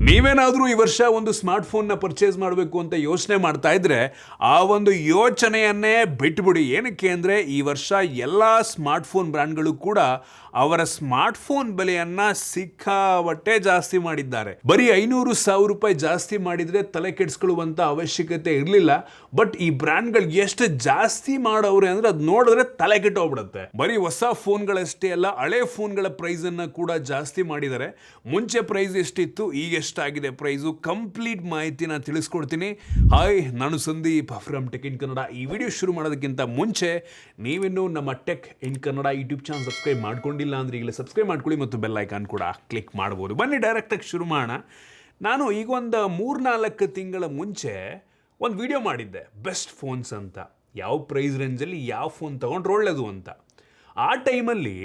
ನೀವೇನಾದರೂ ಈ ವರ್ಷ ಒಂದು ಸ್ಮಾರ್ಟ್ಫೋನ್ನ ಪರ್ಚೇಸ್ ಮಾಡಬೇಕು ಅಂತ ಯೋಚನೆ ಮಾಡ್ತಾ ಇದ್ರೆ ಆ ಒಂದು ಯೋಚನೆಯನ್ನೇ ಬಿಟ್ಬಿಡಿ. ಏನಕ್ಕೆ ಅಂದರೆ ಈ ವರ್ಷ ಎಲ್ಲ ಸ್ಮಾರ್ಟ್ಫೋನ್ ಬ್ರ್ಯಾಂಡ್ಗಳು ಕೂಡ ಅವರ ಸ್ಮಾರ್ಟ್ಫೋನ್ ಬೆಲೆಯನ್ನು ಸಿಕ್ಕಾಪಟ್ಟೆ ಜಾಸ್ತಿ ಮಾಡಿದ್ದಾರೆ. ಬರೀ 500,000 ರೂಪಾಯಿ ಜಾಸ್ತಿ ಮಾಡಿದರೆ ತಲೆ ಕೆಡಿಸ್ಕೊಳ್ಳುವಂಥ ಅವಶ್ಯಕತೆ ಇರಲಿಲ್ಲ. ಬಟ್ ಈ ಬ್ರ್ಯಾಂಡ್ಗಳು ಎಷ್ಟು ಜಾಸ್ತಿ ಮಾಡವ್ರೆ ಅಂದರೆ ಅದು ನೋಡಿದ್ರೆ ತಲೆ ಕೆಟ್ಟೋಗ್ಬಿಡುತ್ತೆ. ಬರೀ ಹೊಸ ಫೋನ್ಗಳಷ್ಟೇ ಅಲ್ಲ, ಹಳೆ ಫೋನ್ಗಳ ಪ್ರೈಸನ್ನು ಕೂಡ ಜಾಸ್ತಿ ಮಾಡಿದ್ದಾರೆ. ಮುಂಚೆ ಪ್ರೈಸ್ ಎಷ್ಟಿತ್ತು, ಈಗ ಎಷ್ಟಾಗಿದೆ ಪ್ರೈಸು, ಕಂಪ್ಲೀಟ್ ಮಾಹಿತಿನ ತಿಳಿಸ್ಕೊಡ್ತೀನಿ. ಹಾಯ್, ನಾನು Sandeep from tech in Kannada. ಈ ವಿಡಿಯೋ ಶುರು ಮಾಡೋದಕ್ಕಿಂತ ಮುಂಚೆ ನೀವಿನ್ನೂ ನಮ್ಮ tech in Kannada YouTube channel subscribe ಮಾಡ್ಕೊಂಡಿಲ್ಲ ಅಂದರೆ ಈಗಲೇ ಸಬ್ಸ್ಕ್ರೈಬ್ ಮಾಡ್ಕೊಳ್ಳಿ ಮತ್ತು ಬೆಲ್ ಐಕಾನ್ ಕೂಡ ಕ್ಲಿಕ್ ಮಾಡ್ಬೋದು. ಬನ್ನಿ ಡೈರೆಕ್ಟಾಗಿ ಶುರು ಮಾಡೋಣ. ನಾನು ಈಗ ಒಂದು 3-4 ತಿಂಗಳ ಮುಂಚೆ ಒಂದು ವಿಡಿಯೋ ಮಾಡಿದ್ದೆ, ಬೆಸ್ಟ್ ಫೋನ್ಸ್ ಅಂತ. ಯಾವ ಪ್ರೈಸ್ ರೇಂಜಲ್ಲಿ ಯಾವ ಫೋನ್ ತೊಗೊಂಡ್ರೆ ಒಳ್ಳೆಯದು ಅಂತ. ಆ ಟೈಮಲ್ಲಿ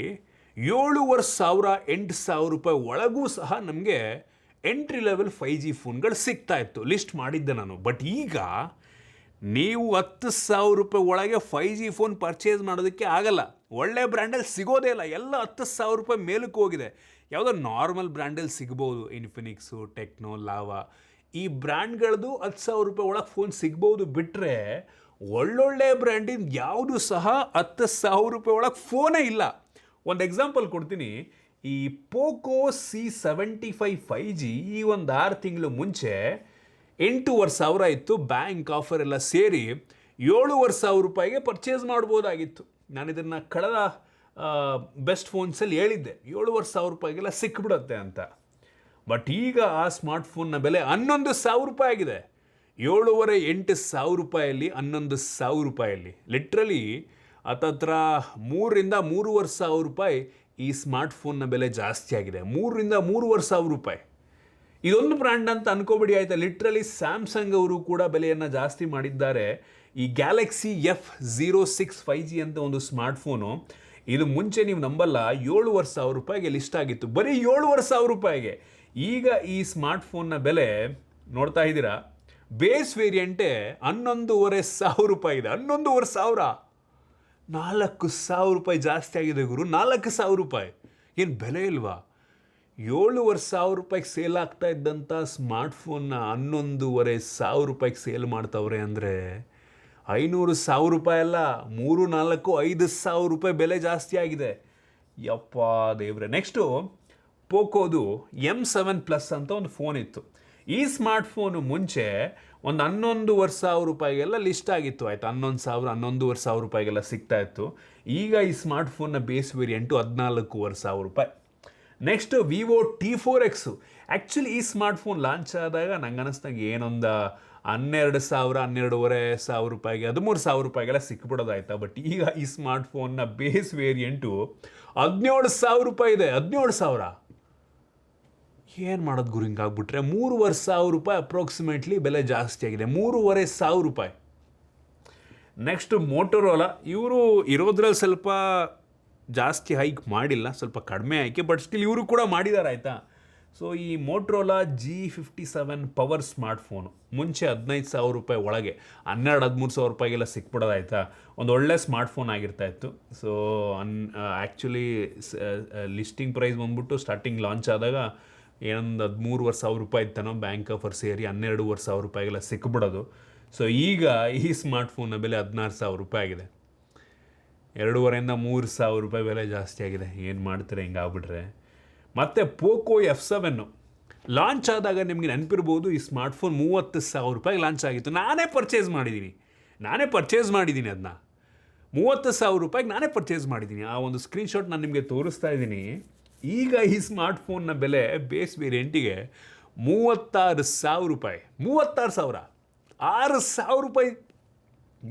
7,500 8,000 ರೂಪಾಯಿ ಒಳಗೂ ಸಹ ನಮಗೆ ಎಂಟ್ರಿ ಲೆವೆಲ್ 5G ಫೋನ್ಗಳು ಸಿಗ್ತಾ ಇತ್ತು. ಲಿಸ್ಟ್ ಮಾಡಿದ್ದೆ ನಾನು. ಬಟ್ ಈಗ ನೀವು 10,000 ರೂಪಾಯಿ ಒಳಗೆ 5G ಫೋನ್ ಪರ್ಚೇಸ್ ಮಾಡೋದಕ್ಕೆ ಆಗಲ್ಲ. ಒಳ್ಳೆ ಬ್ರ್ಯಾಂಡಲ್ಲಿ ಸಿಗೋದೇ ಇಲ್ಲ. ಎಲ್ಲ 10,000 ರೂಪಾಯಿ ಮೇಲಕ್ಕೆ ಹೋಗಿದೆ. ಯಾವುದೋ ನಾರ್ಮಲ್ ಬ್ರ್ಯಾಂಡಲ್ಲಿ ಸಿಗ್ಬೋದು, ಇನ್ಫಿನಿಕ್ಸು, ಟೆಕ್ನೋ, ಲಾವಾ, ಈ ಬ್ರ್ಯಾಂಡ್ಗಳದ್ದು 10,000 ರೂಪಾಯಿ ಒಳಗೆ ಫೋನ್ ಸಿಗ್ಬೋದು. ಬಿಟ್ಟರೆ ಒಳ್ಳೊಳ್ಳೆ ಬ್ರ್ಯಾಂಡಿಂದ ಯಾವುದು ಸಹ 10,000 ರೂಪಾಯಿ ಒಳಗೆ ಫೋನೇ ಇಲ್ಲ. ಒಂದು ಎಕ್ಸಾಂಪಲ್ ಕೊಡ್ತೀನಿ. ಈ ಪೋಕೋ C75 5G ಈ ಒಂದು 6 ತಿಂಗಳು ಮುಂಚೆ 8,500 ಇತ್ತು. ಬ್ಯಾಂಕ್ ಆಫರ್ ಎಲ್ಲ ಸೇರಿ 7,500 ರೂಪಾಯಿಗೆ ಪರ್ಚೇಸ್ ಮಾಡ್ಬೋದಾಗಿತ್ತು. ನಾನು ಇದನ್ನು ಕಳೆದ ಬೆಸ್ಟ್ ಫೋನ್ಸಲ್ಲಿ ಹೇಳಿದ್ದೆ, 7,500 ರೂಪಾಯಿಗೆಲ್ಲ ಸಿಕ್ಬಿಡುತ್ತೆ ಅಂತ. ಬಟ್ ಈಗ ಆ ಸ್ಮಾರ್ಟ್ಫೋನ್ನ ಬೆಲೆ 11,000 ರೂಪಾಯಿ ಆಗಿದೆ. 7,500-8,000 ರೂಪಾಯಲ್ಲಿ 11,000 ರೂಪಾಯಲ್ಲಿ ಲಿಟ್ರಲಿ ಹತ್ತತ್ರ 3,000-3,500 ರೂಪಾಯಿ ಈ ಸ್ಮಾರ್ಟ್ಫೋನ್ನ ಬೆಲೆ ಜಾಸ್ತಿ ಆಗಿದೆ. 3,000-3,500 ರೂಪಾಯಿ. ಇದೊಂದು ಬ್ರ್ಯಾಂಡ್ ಅಂತ ಅನ್ಕೋಬೇಡಿ ಆಯಿತಾ. ಲಿಟ್ರಲಿ ಸ್ಯಾಮ್ಸಂಗ್ ಅವರು ಕೂಡ ಬೆಲೆಯನ್ನು ಜಾಸ್ತಿ ಮಾಡಿದ್ದಾರೆ. ಈ ಗ್ಯಾಲಕ್ಸಿ F06 5G ಅಂತ ಒಂದು ಸ್ಮಾರ್ಟ್ಫೋನು, ಇದು ಮುಂಚೆ ನೀವು ನಂಬಲ್ಲ 7,500 ರೂಪಾಯಿಗೆ ಲಿಸ್ಟ್ ಆಗಿತ್ತು. ಬರೀ 7,500 ರೂಪಾಯಿಗೆ. ಈಗ ಈ ಸ್ಮಾರ್ಟ್ಫೋನ್ನ ಬೆಲೆ ನೋಡ್ತಾ ಇದ್ದೀರಾ, ಬೇಸ್ ವೇರಿಯಂಟೇ 11,500 ರೂಪಾಯಿ ಇದೆ. 11,500, 4,000 ರೂಪಾಯಿ ಜಾಸ್ತಿ ಆಗಿದೆ ಗುರು. 4,000 ರೂಪಾಯಿ ಏನು ಬೆಲೆ ಇಲ್ವಾ? 7,500 ರೂಪಾಯಿಗೆ ಸೇಲ್ ಆಗ್ತಾ ಇದ್ದಂಥ ಸ್ಮಾರ್ಟ್ಫೋನ್ನ 11,500 ರೂಪಾಯಿಗೆ ಸೇಲ್ ಮಾಡ್ತವ್ರೆ ಅಂದರೆ 500,000 ರೂಪಾಯಿ ಅಲ್ಲ, 3-4-5,000 ರೂಪಾಯಿ ಬೆಲೆ ಜಾಸ್ತಿ ಆಗಿದೆ. ಯಪ್ಪ ದೇವ್ರೆ. ನೆಕ್ಸ್ಟು ಪೋಕೋದು M7 Plus ಅಂತ ಒಂದು ಫೋನ್ ಇತ್ತು. ಈ ಸ್ಮಾರ್ಟ್ಫೋನು ಮುಂಚೆ ಒಂದು 11,500 ರೂಪಾಯಿಗೆಲ್ಲ ಲಿಸ್ಟ್ ಆಗಿತ್ತು ಆಯಿತಾ. 11,000-11,500 ರೂಪಾಯಿಗೆಲ್ಲ ಸಿಗ್ತಾ ಇತ್ತು. ಈಗ ಈ ಸ್ಮಾರ್ಟ್ಫೋನ್ನ ಬೇಸ್ ವೇರಿಯಂಟು 14,500 ರೂಪಾಯಿ. Next Vivo T4X. ಆ್ಯಕ್ಚುಲಿ ಈ ಸ್ಮಾರ್ಟ್ಫೋನ್ ಲಾಂಚ್ ಆದಾಗ ನಂಗೆ ಅನ್ನಿಸ್ದಂಗೆ ಏನೊಂದು 12,000-12,500 ರೂಪಾಯಿಗೆ 13,000 ರೂಪಾಯಿಗೆಲ್ಲ ಸಿಕ್ಬಿಡೋದಾಯ್ತಾ. ಬಟ್ ಈಗ ಈ ಸ್ಮಾರ್ಟ್ಫೋನ್ನ ಬೇಸ್ ವೇರಿಯಂಟು 17,000 ರೂಪಾಯಿ ಇದೆ. 17,000 ಏನು ಮಾಡೋದು ಗುರು? ಹಿಂಗಾಗ್ಬಿಟ್ರೆ 3,500 ರೂಪಾಯಿ ಅಪ್ರಾಕ್ಸಿಮೇಟ್ಲಿ ಬೆಲೆ ಜಾಸ್ತಿ ಆಗಿದೆ. 3,500 ರೂಪಾಯಿ. Next Motorola. ಇವರು ಇರೋದ್ರಲ್ಲಿ ಸ್ವಲ್ಪ ಜಾಸ್ತಿ ಹೈಕ್ ಮಾಡಿಲ್ಲ, ಸ್ವಲ್ಪ ಕಡಿಮೆ ಆಯ್ಕೆ. ಬಟ್ ಸ್ಟಿಲ್ ಇವರು ಕೂಡ ಮಾಡಿದ್ದಾರೆ ಆಯಿತಾ. ಸೊ ಈ ಮೋಟೋರೋಲಾ G57 ಪವರ್ ಸ್ಮಾರ್ಟ್ಫೋನು ಮುಂಚೆ 15,000 ರೂಪಾಯಿ ಒಳಗೆ 12,000-13,000 ರೂಪಾಯಿಗೆಲ್ಲ ಸಿಕ್ಬಿಡೋದಾಯ್ತಾ. ಒಂದು ಒಳ್ಳೆ ಸ್ಮಾರ್ಟ್ಫೋನ್ ಆಗಿರ್ತಾ ಇತ್ತು. ಸೊ ಆ್ಯಕ್ಚುಲಿ ಲಿಸ್ಟಿಂಗ್ ಪ್ರೈಸ್ ಬಂದ್ಬಿಟ್ಟು ಸ್ಟಾರ್ಟಿಂಗ್ ಲಾಂಚ್ ಆದಾಗ ಏನೊಂದು 13,500 ರೂಪಾಯಿ ಇತ್ತನೋ, ಬ್ಯಾಂಕ್ ಆಫರ್ ಸೇರಿ 12,500 ರೂಪಾಯಿಗೆಲ್ಲ ಸಿಕ್ಬಿಡೋದು. ಸೊ ಈಗ ಈ ಸ್ಮಾರ್ಟ್ಫೋನ್ನ ಬೆಲೆ 16,000 ರೂಪಾಯಿ ಆಗಿದೆ. 2,500-3,000 ರೂಪಾಯಿ ಬೆಲೆ ಜಾಸ್ತಿ ಆಗಿದೆ. ಏನು ಮಾಡ್ತಾರೆ ಹಿಂಗಾಗ್ಬಿಟ್ರೆ. ಮತ್ತು ಪೋಕೋ F7 ಲಾಂಚ್ ಆದಾಗ ನಿಮಗೆ ನೆನಪಿರ್ಬೋದು, ಈ ಸ್ಮಾರ್ಟ್ಫೋನ್ 30,000 ರೂಪಾಯಿಗೆ ಲಾಂಚ್ ಆಗಿತ್ತು. ನಾನೇ ಪರ್ಚೇಸ್ ಮಾಡಿದ್ದೀನಿ ಅದನ್ನ 30,000 ರೂಪಾಯಿಗೆ ನಾನೇ ಪರ್ಚೇಸ್ ಮಾಡಿದ್ದೀನಿ. ಆ ಒಂದು ಸ್ಕ್ರೀನ್ಶಾಟ್ ನಾನು ನಿಮಗೆ ತೋರಿಸ್ತಾ ಇದ್ದೀನಿ. ಈಗ ಈ ಸ್ಮಾರ್ಟ್ಫೋನ್ನ ಬೆಲೆ ಬೇಸ್ ವೇರಿಯಂಟಿಗೆ 36,000 ರೂಪಾಯಿ. 36,000, 6,000 ರೂಪಾಯಿ.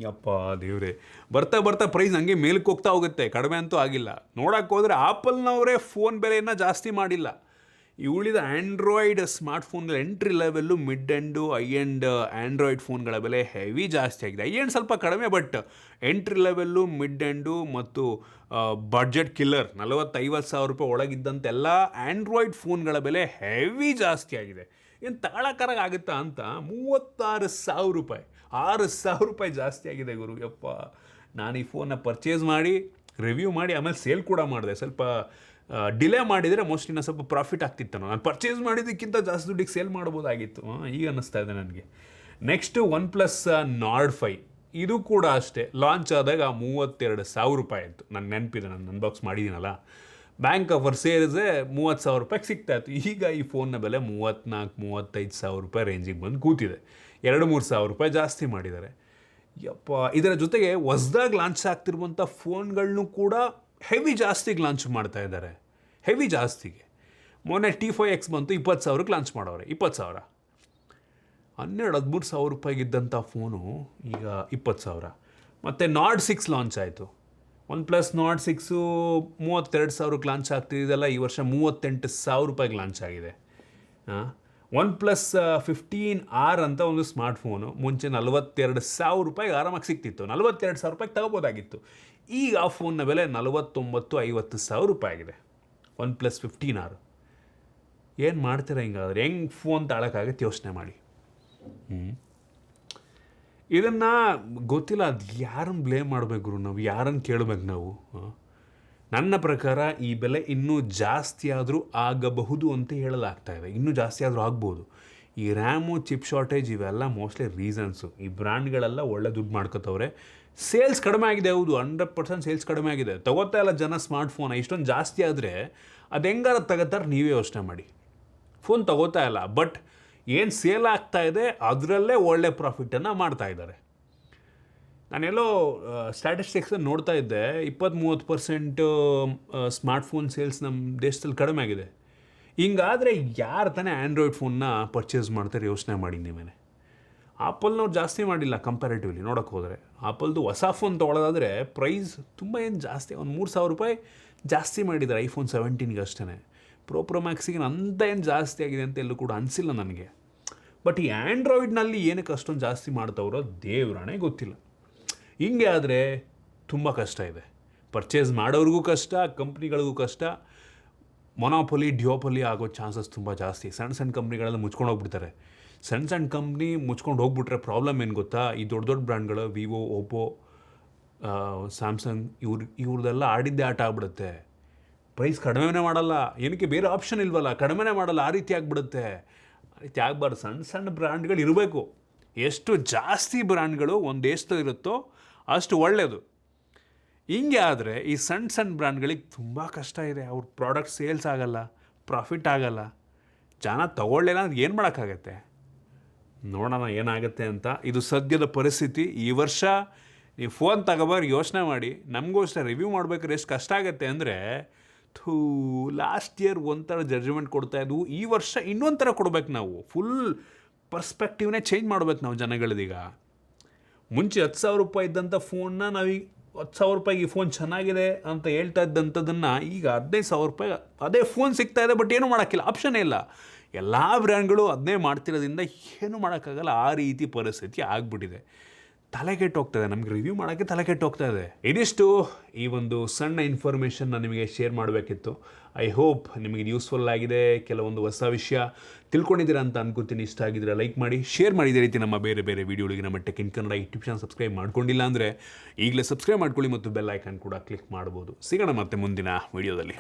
ಯಪ್ಪ ದೇವ್ರೆ. ಬರ್ತಾ ಪ್ರೈಸ್ ಹಂಗೆ ಮೇಲಕ್ಕೆ ಹೋಗ್ತಾ ಹೋಗುತ್ತೆ, ಕಡಿಮೆ ಅಂತೂ ಆಗಿಲ್ಲ. ನೋಡೋಕ್ಕೆ ಹೋದರೆ ಆಪಲ್ನವರೇ ಫೋನ್ ಬೆಲೆಯನ್ನು ಜಾಸ್ತಿ ಮಾಡಿಲ್ಲ. ಈ ಉಳಿದ ಆ್ಯಂಡ್ರಾಯ್ಡ್ ಸ್ಮಾರ್ಟ್ಫೋನ್ಗಳ entry level, mid end, high end Android ಫೋನ್ಗಳ ಬೆಲೆ ಹೆವಿ ಜಾಸ್ತಿ ಆಗಿದೆ. ಐ ಎಂಡ್ ಸ್ವಲ್ಪ ಕಡಿಮೆ, but entry level, mid end ಮತ್ತು ಬಡ್ಜೆಟ್ ಕಿಲ್ಲರ್ 40,000-50,000 ರೂಪಾಯಿ ಒಳಗಿದ್ದಂತೆಲ್ಲ ಆ್ಯಂಡ್ರಾಯ್ಡ್ ಫೋನ್ಗಳ ಬೆಲೆ ಹೆವಿ ಜಾಸ್ತಿ ಆಗಿದೆ. ಏನು ತಗೊಳಕ್ಕಾರಾಗ ಆಗುತ್ತಾ ಅಂತ 36,000 ರೂಪಾಯಿ, 6,000 ರೂಪಾಯಿ ಜಾಸ್ತಿ ಆಗಿದೆ ಗುರು. ಯಪ್ಪ, ನಾನು ಈ ಫೋನ್ನ ಪರ್ಚೇಸ್ ಮಾಡಿ ರಿವ್ಯೂ ಮಾಡಿ ಆಮೇಲೆ ಸೇಲ್ ಕೂಡ ಮಾಡಿದೆ. ಸ್ವಲ್ಪ ಡಿಲೇ ಮಾಡಿದರೆ ಮೋಸ್ಟ್ಲಿ ನಾನು ಸ್ವಲ್ಪ ಪ್ರಾಫಿಟ್ ಆಗ್ತಿತ್ತು, ನಾನು ಪರ್ಚೇಸ್ ಮಾಡಿದ್ದಕ್ಕಿಂತ ಜಾಸ್ತಿ ದುಡ್ಡಿಗೆ ಸೇಲ್ ಮಾಡ್ಬೋದಾಗಿತ್ತು. ಈಗ ಅನ್ನಿಸ್ತಾ ಇದೆ ನನಗೆ. ನೆಕ್ಸ್ಟು OnePlus Nord 5, ಇದು ಕೂಡ ಅಷ್ಟೇ ಲಾಂಚ್ ಆದಾಗ 32,000 ರೂಪಾಯಿ ಆಯಿತು. ನನಗೆ ನೆನಪಿದೆ, ನಾನು ಅನ್ಬಾಕ್ಸ್ ಮಾಡಿದ್ದೀನಲ್ಲ, ಬ್ಯಾಂಕ್ ಆಫರ್ ಸೇರಿದ್ರೆ 30,000 ರೂಪಾಯಿಗೆ ಸಿಗ್ತಾಯಿತ್ತು. ಈಗ ಈ ಫೋನ್ನ ಬೆಲೆ 34,000-35,000 ರೂಪಾಯಿ ರೇಂಜಿಗೆ ಬಂದು ಕೂತಿದೆ. 2,000-3,000 ರೂಪಾಯಿ ಜಾಸ್ತಿ ಮಾಡಿದ್ದಾರೆ. ಯಪ್ಪ, ಇದರ ಜೊತೆಗೆ ಹೊಸ್ದಾಗಿ ಲಾಂಚ್ ಆಗ್ತಿರುವಂಥ ಫೋನ್ಗಳನ್ನೂ ಕೂಡ ಹೆವಿ ಜಾಸ್ತಿಗೆ ಲಾಂಚ್ ಮಾಡ್ತಾ ಇದ್ದಾರೆ, ಹೆವಿ ಜಾಸ್ತಿಗೆ. ಮೊನ್ನೆ T5X ಬಂತು, 20,000ಕ್ಕೆ ಲಾಂಚ್ ಮಾಡೋರೆ. 20,000, 12,000-13,000 ರೂಪಾಯಿಗಿದ್ದಂಥ ಫೋನು ಈಗ 20,000. ಮತ್ತು Nord 6 ಲಾಂಚ್ ಆಯಿತು. OnePlus Nord 6 32,000ಕ್ಕೆ ಲಾಂಚ್ ಆಗ್ತಿದ್ದೆಲ್ಲ ಈ ವರ್ಷ 38,000 ರೂಪಾಯಿಗೆ ಲಾಂಚ್ ಆಗಿದೆ. OnePlus 15R ಅಂತ ಒಂದು ಸ್ಮಾರ್ಟ್ಫೋನು ಮುಂಚೆ 42,000 ರೂಪಾಯಿಗೆ ಆರಾಮಾಗಿ ಸಿಗ್ತಿತ್ತು, 42,000 ರೂಪಾಯಿಗೆ ತಗೋಬೋದಾಗಿತ್ತು. ಈಗ ಆ ಫೋನ್ನ ಬೆಲೆ 49,000-50,000 ರೂಪಾಯಿ ಆಗಿದೆ. OnePlus 15R ಏನು ಮಾಡ್ತೀರಾ ಹಿಂಗಾದ್ರೆ? ಹೆಂಗೆ ಫೋನ್ ತಾಳೋಕ್ಕಾಗತ್ತೆ ಯೋಚನೆ ಮಾಡಿ. ಇದನ್ನು ಗೊತ್ತಿಲ್ಲ, ಅದು ಯಾರನ್ನು ಬ್ಲೇಮ್ ಮಾಡಬೇಕು ನಾವು, ಯಾರನ್ನು ಕೇಳಬೇಕು ನಾವು? ನನ್ನ ಪ್ರಕಾರ ಈ ಬೆಲೆ ಇನ್ನೂ ಜಾಸ್ತಿ ಆದರೂ ಆಗಬಹುದು ಅಂತ ಹೇಳಲಾಗ್ತಾ ಇದೆ. ಇನ್ನೂ ಜಾಸ್ತಿ ಆದರೂ ಆಗ್ಬೋದು. ಈ ರ್ಯಾಮು, ಚಿಪ್ ಶಾರ್ಟೇಜ್ ಇವೆಲ್ಲ ಮೋಸ್ಟ್ಲಿ ರೀಸನ್ಸು. ಈ ಬ್ರ್ಯಾಂಡ್ಗಳೆಲ್ಲ ಒಳ್ಳೆ ದುಡ್ಡು ಮಾಡ್ಕೋತವ್ರೆ. ಸೇಲ್ಸ್ ಕಡಿಮೆ ಆಗಿದೆ, ಹೌದು, 100% ಸೇಲ್ಸ್ ಕಡಿಮೆ ಆಗಿದೆ. ತಗೋತಾ ಇಲ್ಲ ಜನ ಸ್ಮಾರ್ಟ್ಫೋನ್. ಇಷ್ಟೊಂದು ಜಾಸ್ತಿ ಆದರೆ ಅದು ಹೆಂಗಾರ ತಗೋತಾರೆ ನೀವೇ ಯೋಚನೆ ಮಾಡಿ. ಫೋನ್ ತಗೋತಾ ಇಲ್ಲ, ಬಟ್ ಏನು ಸೇಲ್ ಆಗ್ತಾ ಇದೆ ಅದರಲ್ಲೇ ಒಳ್ಳೆ ಪ್ರಾಫಿಟನ್ನು ಮಾಡ್ತಾ ಇದ್ದಾರೆ. ನಾನೆಲ್ಲೋ ಸ್ಟ್ಯಾಟಿಸ್ಟಿಕ್ಸನ್ನು ನೋಡ್ತಾ ಇದ್ದೆ, 20-30% ಸ್ಮಾರ್ಟ್ಫೋನ್ ಸೇಲ್ಸ್ ನಮ್ಮ ದೇಶದಲ್ಲಿ ಕಡಿಮೆ ಆಗಿದೆ. ಹಿಂಗಾದರೆ ಯಾರು ತಾನೇ ಆ್ಯಂಡ್ರಾಯ್ಡ್ ಫೋನ್ನ ಪರ್ಚೇಸ್ ಮಾಡ್ತಾರೆ ಯೋಚನೆ ಮಾಡಿ ನೀವೇ. ಆಪಲ್ನವ್ರು ಜಾಸ್ತಿ ಮಾಡಿಲ್ಲ ಕಂಪ್ಯಾರಿಟಿವ್ಲಿ ನೋಡೋಕ್ಕೆ ಹೋದರೆ. ಆಪಲ್ದು ಹೊಸ ಫೋನ್ ತೊಗೊಳ್ಳೋದಾದರೆ ಪ್ರೈಸ್ ತುಂಬ ಏನು ಜಾಸ್ತಿ, ಒಂದು 3,000 ರೂಪಾಯಿ ಜಾಸ್ತಿ ಮಾಡಿದ್ದಾರೆ iPhone 17ಗೆ ಅಷ್ಟೇ. ಪ್ರೋ ಮ್ಯಾಕ್ಸಿಗೆ ಅಂತ ಏನು ಜಾಸ್ತಿ ಆಗಿದೆ ಅಂತ ಎಲ್ಲೂ ಕೂಡ ಅನಿಸಿಲ್ಲ ನನಗೆ. ಬಟ್ ಈ ಆ್ಯಂಡ್ರಾಯ್ಡ್ನಲ್ಲಿ ಏನಕ್ಕೆ ಅಷ್ಟೊಂದು ಜಾಸ್ತಿ ಮಾಡ್ತಾವ್ರೋ ದೇವ್ರಾಣೆ ಗೊತ್ತಿಲ್ಲ. ಹಿಂಗೆ ಆದರೆ ತುಂಬ ಕಷ್ಟ ಇದೆ. ಪರ್ಚೇಸ್ ಮಾಡೋರಿಗೂ ಕಷ್ಟ, ಕಂಪ್ನಿಗಳಿಗೂ ಕಷ್ಟ. ಮೊನೋಪೊಲಿ, ಡ್ಯೋಪೊಲಿ ಆಗೋ ಚಾನ್ಸಸ್ ತುಂಬ ಜಾಸ್ತಿ. ಸಣ್ಣ ಕಂಪ್ನಿಗಳೆಲ್ಲ ಮುಚ್ಕೊಂಡು ಹೋಗ್ಬಿಡ್ತಾರೆ. ಸಣ್ಣ ಕಂಪ್ನಿ ಮುಚ್ಕೊಂಡು ಹೋಗ್ಬಿಟ್ರೆ ಪ್ರಾಬ್ಲಮ್ ಏನು ಗೊತ್ತಾ? ಈ ದೊಡ್ಡ ಬ್ರ್ಯಾಂಡ್ಗಳು ವಿವೋ, ಓಪೋ, ಸ್ಯಾಮ್ಸಂಗ್ ಇವ್ರದ್ದೆಲ್ಲ ಆಡಿದ್ದೇ ಆಟ ಆಗ್ಬಿಡುತ್ತೆ. ಪ್ರೈಸ್ ಕಡಿಮೆನೇ ಮಾಡಲ್ಲ, ಏನಕ್ಕೆ ಬೇರೆ ಆಪ್ಷನ್ ಇಲ್ವಲ್ಲ, ಕಡಿಮೆನೇ ಮಾಡಲ್ಲ, ಆ ರೀತಿ ಆಗಿಬಿಡುತ್ತೆ. ಆ ರೀತಿ ಆಗಬಾರ್ದು. ಸಣ್ಣ ಬ್ರ್ಯಾಂಡ್ಗಳು ಇರಬೇಕು. ಎಷ್ಟು ಜಾಸ್ತಿ ಬ್ರ್ಯಾಂಡ್ಗಳು ಒಂದು ದೇಶದಲ್ಲಿ ಇರುತ್ತೋ ಅಷ್ಟು ಒಳ್ಳೆಯದು. ಹಿಂಗೆ ಆದರೆ ಈ ಸಣ್ಣ ಬ್ರ್ಯಾಂಡ್ಗಳಿಗೆ ತುಂಬ ಕಷ್ಟ ಇದೆ. ಅವ್ರ ಪ್ರಾಡಕ್ಟ್ ಸೇಲ್ಸ್ ಆಗಲ್ಲ, ಪ್ರಾಫಿಟ್ ಆಗಲ್ಲ, ಜನ ತಗೊಳ್ಳಿಲ್ಲ ಅಂದ್ರೆ ಏನು ಮಾಡೋಕ್ಕಾಗತ್ತೆ? ನೋಡೋಣ ಏನಾಗುತ್ತೆ ಅಂತ. ಇದು ಸದ್ಯದ ಪರಿಸ್ಥಿತಿ. ಈ ವರ್ಷ ನೀವು ಫೋನ್ ತಗೋಬಾರ ಯೋಚನೆ ಮಾಡಿ. ನಮಗೂ ಅಷ್ಟೇ ರಿವ್ಯೂ ಮಾಡ್ಬೇಕಾದ್ರೆ ಎಷ್ಟು ಕಷ್ಟ ಆಗುತ್ತೆ ಅಂದರೆ, ಲಾಸ್ಟ್ ಇಯರ್ ಒಂಥರ ಜಡ್ಜ್ಮೆಂಟ್ ಕೊಡ್ತಾಯಿದ್ವು, ಈ ವರ್ಷ ಇನ್ನೊಂದು ಥರ ಕೊಡ್ಬೇಕು ನಾವು. ಫುಲ್ ಪರ್ಸ್ಪೆಕ್ಟಿವ್ನೇ ಚೇಂಜ್ ಮಾಡ್ಬೇಕು ನಾವು ಜನಗಳದೀಗ. ಮುಂಚೆ 10,000 ರೂಪಾಯಿ ಇದ್ದಂಥ ಫೋನ್ನ ನಾವೀಗ 10,000 ರೂಪಾಯಿಗೆ ಈ ಫೋನ್ ಚೆನ್ನಾಗಿದೆ ಅಂತ ಹೇಳ್ತಾ ಇದ್ದಂಥದ್ದನ್ನು ಈಗ 15,000 ರೂಪಾಯಿ ಅದೇ ಫೋನ್ ಸಿಗ್ತಾ ಇದೆ. ಬಟ್ ಏನೂ ಮಾಡೋಕ್ಕಿಲ್ಲ, ಆಪ್ಷನ್ನೇ ಇಲ್ಲ. ಎಲ್ಲ ಬ್ರ್ಯಾಂಡ್ಗಳು ಅದನ್ನೇ ಮಾಡ್ತಿರೋದ್ರಿಂದ ಏನೂ ಮಾಡೋಕ್ಕಾಗಲ್ಲ. ಆ ರೀತಿ ಪರಿಸ್ಥಿತಿ ಆಗಿಬಿಟ್ಟಿದೆ. ತಲೆ ಕೆಟ್ಟೋಗ್ತಾಯಿದೆ, ನಮಗೆ ರಿವ್ಯೂ ಮಾಡೋಕ್ಕೆ ತಲೆ ಕೆಟ್ಟೋಗ್ತಾ ಇದೆ. ಇದಿಷ್ಟು ಈ ಒಂದು ಸಣ್ಣ ಇನ್ಫಾರ್ಮೇಷನ್ ನಾನು ನಿಮಗೆ ಶೇರ್ ಮಾಡಬೇಕಿತ್ತು. ಐ ಹೋಪ್ ನಿಮಗೆ ಯೂಸ್ಫುಲ್ ಆಗಿದೆ, ಕೆಲವೊಂದು ಹೊಸ ವಿಷಯ ತಿಳ್ಕೊಂಡಿದ್ದೀರಾ ಅಂತ ಅನ್ಕೋತೀನಿ. ಇಷ್ಟ ಆಗಿದ್ರೆ ಲೈಕ್ ಮಾಡಿ, ಶೇರ್ ಮಾಡಿ. ಇದೇ ರೀತಿ ನಮ್ಮ ಬೇರೆ ವಿಡಿಯೋಗಳಿಗೆ ನಮ್ಮ tech in Kannada YouTube channel subscribe ಮಾಡ್ಕೊಂಡಿಲ್ಲ ಅಂದರೆ ಈಗಲೇ ಸಬ್ಸ್ಕ್ರೈಬ್ ಮಾಡ್ಕೊಳ್ಳಿ ಮತ್ತು ಬೆಲ್ ಐಕಾನ್ ಕೂಡ ಕ್ಲಿಕ್ ಮಾಡ್ಬೋದು. ಸಿಗೋಣ ಮತ್ತೆ ಮುಂದಿನ ವಿಡಿಯೋದಲ್ಲಿ.